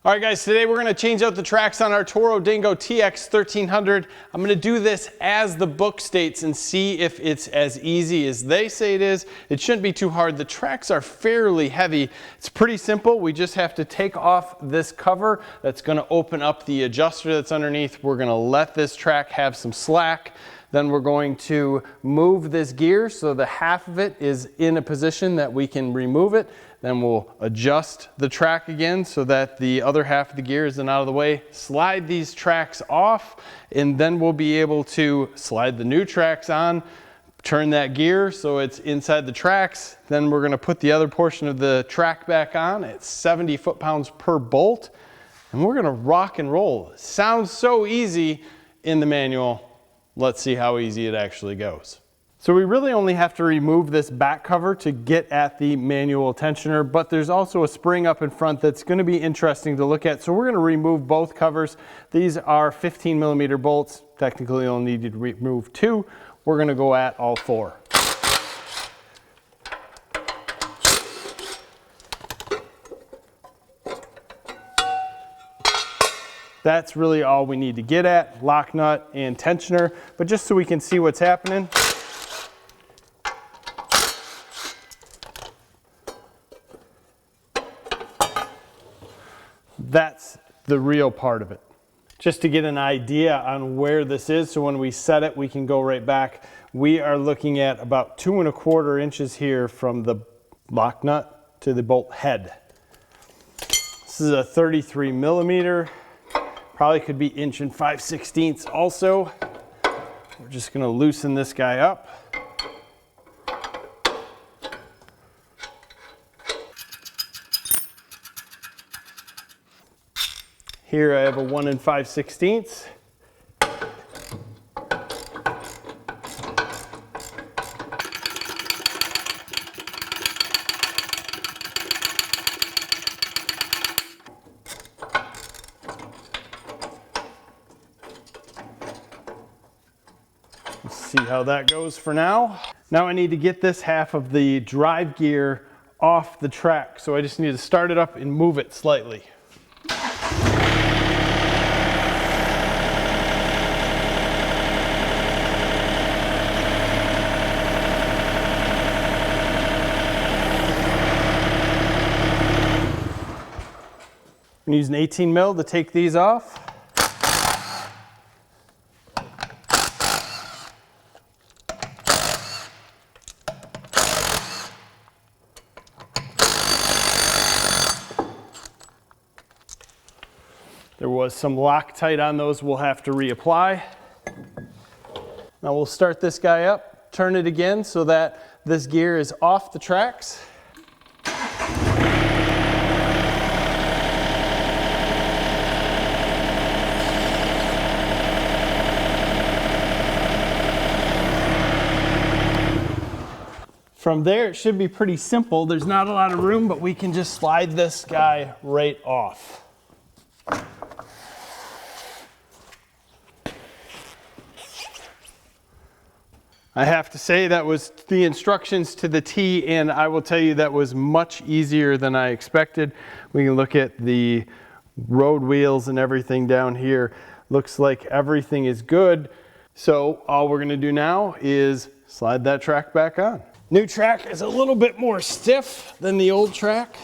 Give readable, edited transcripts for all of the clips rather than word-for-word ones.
All right guys, today we're gonna change out the tracks on our Toro Dingo TX 1300. I'm gonna do this as the book states and see if it's as easy as they say it is. It shouldn't be too hard. The tracks are fairly heavy. It's pretty simple. We just have to take off this cover that's gonna open up the adjuster that's underneath. We're gonna let this track have some slack. Then we're going to move this gear so the half of it is in a position that we can remove it. Then we'll adjust the track again so that the other half of the gear isn't out of the way. Slide these tracks off, and then we'll be able to slide the new tracks on, turn that gear so it's inside the tracks. Then we're gonna put the other portion of the track back on at 70 foot-pounds per bolt, and we're gonna rock and roll. It sounds so easy in the manual. Let's see how easy it actually goes. So we really only have to remove this back cover to get at the manual tensioner, but there's also a spring up in front that's going to be interesting to look at. So we're going to remove both covers. These are 15mm bolts. Technically you'll need to remove 2. We're going to go at all 4. That's really all we need to get at, lock nut and tensioner. But just so we can see what's happening, that's the real part of it. Just to get an idea on where this is, so when we set it, we can go right back. We are looking at about 2 1/4 inches here from the lock nut to the bolt head. This is a 33mm. Probably could be 1 5/16 also. We're just gonna loosen this guy up. Here I have a 1 5/16. Let's see how that goes for now. Now I need to get this half of the drive gear off the track. So I just need to start it up and move it slightly. I'm gonna use an 18mm to take these off. There was some Loctite on those we'll have to reapply. Now we'll start this guy up, turn it again so that this gear is off the tracks. From there, it should be pretty simple. There's not a lot of room, but we can just slide this guy right off. I have to say that was the instructions to the T, and I will tell you that was much easier than I expected. We can look at the road wheels and everything down here. Looks like everything is good. So all we're gonna do now is slide that track back on. New track is a little bit more stiff than the old track.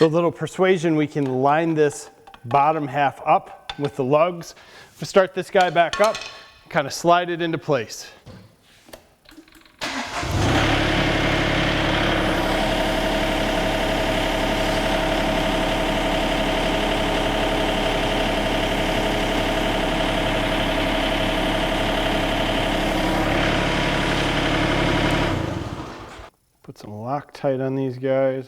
With a little persuasion, we can line this bottom half up with the lugs. We'll start this guy back up, kind of slide it into place. Put some Loctite on these guys.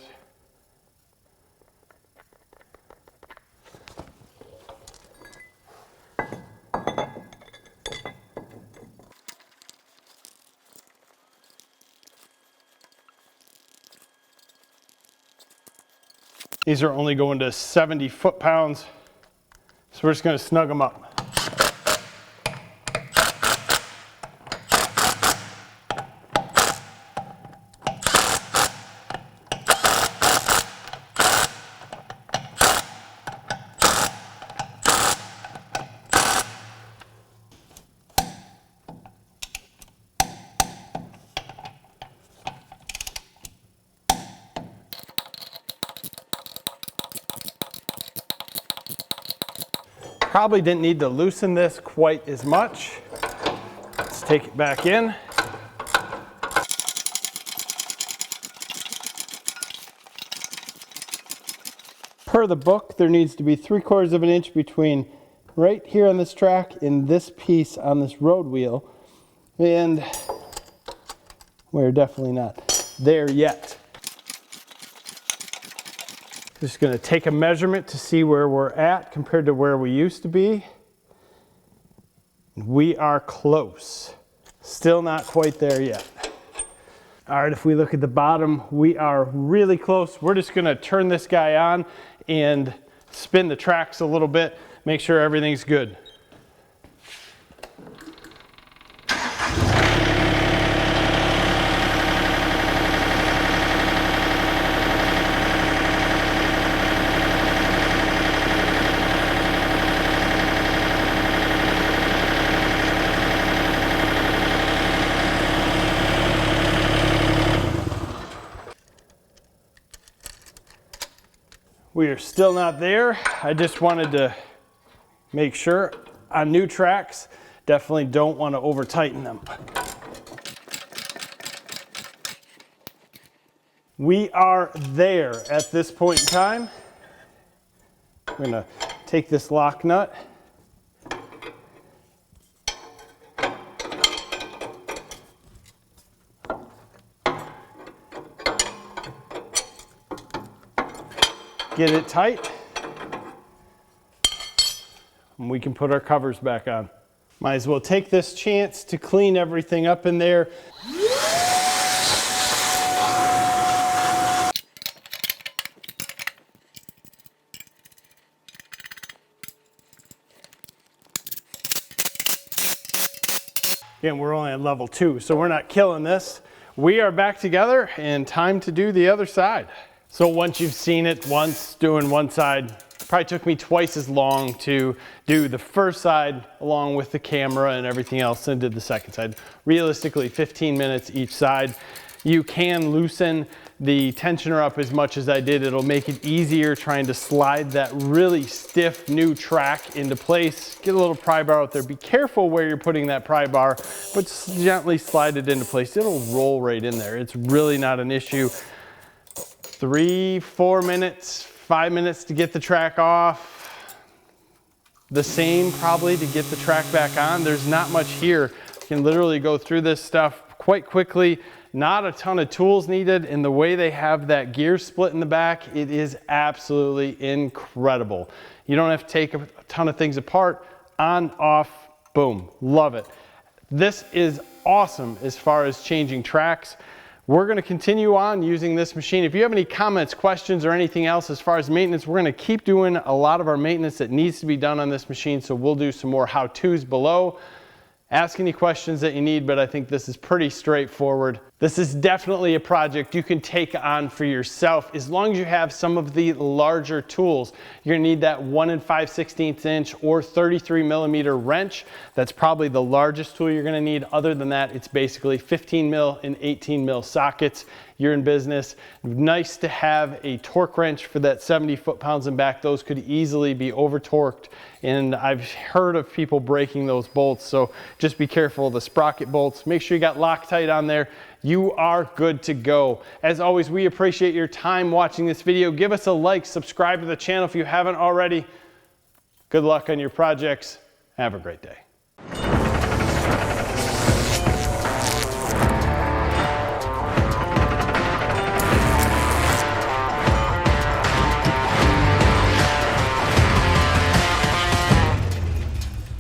These are only going to 70 foot-pounds, so we're just going to snug them up. Probably didn't need to loosen this quite as much. Let's take it back in. Per the book, there needs to be 3/4 of an inch between right here on this track and this piece on this road wheel. And we're definitely not there yet. Just going to take a measurement to see where we're at compared to where we used to be. We are close. Still not quite there yet. All right, if we look at the bottom, we are really close. We're just going to turn this guy on and spin the tracks a little bit, make sure everything's good. We are still not there. I just wanted to make sure on new tracks, definitely don't want to over tighten them. We are there at this point in time. We're going to take this lock nut. Get it tight, and we can put our covers back on. Might as well take this chance to clean everything up in there. Again, we're only on level 2, so we're not killing this. We are back together and time to do the other side. So once you've seen it once doing one side, it probably took me twice as long to do the first side along with the camera and everything else and did the second side. Realistically, 15 minutes each side. You can loosen the tensioner up as much as I did. It'll make it easier trying to slide that really stiff new track into place. Get a little pry bar out there. Be careful where you're putting that pry bar, but gently slide it into place. It'll roll right in there. It's really not an issue. 3, 4 minutes, 5 minutes to get the track off. The same probably to get the track back on. There's not much here. You can literally go through this stuff quite quickly. Not a ton of tools needed, and the way they have that gear split in the back, it is absolutely incredible. You don't have to take a ton of things apart. On, off, boom, love it. This is awesome as far as changing tracks. We're going to continue on using this machine. If you have any comments, questions, or anything else as far as maintenance, we're going to keep doing a lot of our maintenance that needs to be done on this machine, so we'll do some more how-tos below. Ask any questions that you need, but I think this is pretty straightforward. This is definitely a project you can take on for yourself as long as you have some of the larger tools. You're gonna need that 1 5/16 inch or 33 millimeter wrench. That's probably the largest tool you're gonna need. Other than that, it's basically 15 mil and 18 mil sockets. You're in business. Nice to have a torque wrench for that 70 foot-pounds and back. Those could easily be over torqued, and I've heard of people breaking those bolts, so just be careful of the sprocket bolts. Make sure you got Loctite on there. You are good to go. As always, we appreciate your time watching this video. Give us a like, subscribe to the channel if you haven't already. Good luck on your projects. Have a great day.